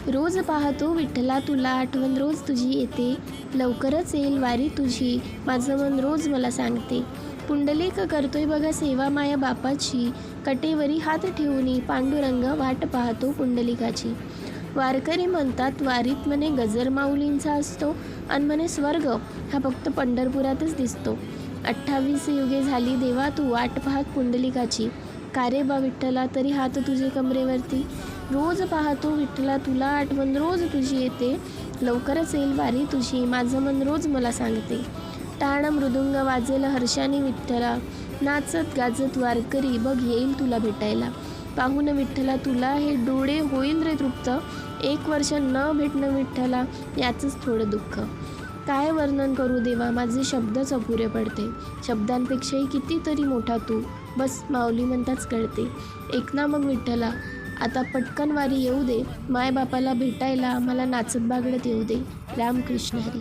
रोज पाहतो विठ्ठला तुला, आठवण रोज तुझी येते. लवकरच येईल वारी तुझी, माझं मन रोज मला सांगते. पुंडलिक करतोय बघा सेवा माया बापाची, कटेवरी हात ठेवूनी पांडुरंग वाट पाहतो पुंडलिकाची. वारकरी म्हणतात वारीत म्हणे गजर माऊलींचा असतो, आणि म्हणे स्वर्ग हा फक्त पंढरपुरातच दिसतो. 28 युगे झाली देवा तू वाट पाहत पुंडलिकाची, का रे बा विठ्ठला तरी हात तुझे कमरेवरती. रोज पाहतो विठ्ठला तुला, आठवण रोज तुझी येते. लवकरच येईल वारी तुझी, माझं मन रोज मला सांगते. टाण मृदुंग वाजेल हर्षाने विठ्ठला, नाचत गाजत वारकरी बघ येईल तुला भेटायला. पाहून विठ्ठला तुला हे डोळे होईल रे तृप्त, 1 वर्ष न भेटणं विठ्ठला याचंच थोडं दुःख. काय वर्णन करू देवा, माझे शब्दच अपुरे पडते. शब्दांपेक्षाही कितीतरी मोठा तू, बस माऊली म्हणताच कळते. ऐक ना मग विठ्ठला, आता पटकन वारी येऊ दे, मायबापाला भेटायला मला नाचत बागडत येऊ दे. रामकृष्ण हरी.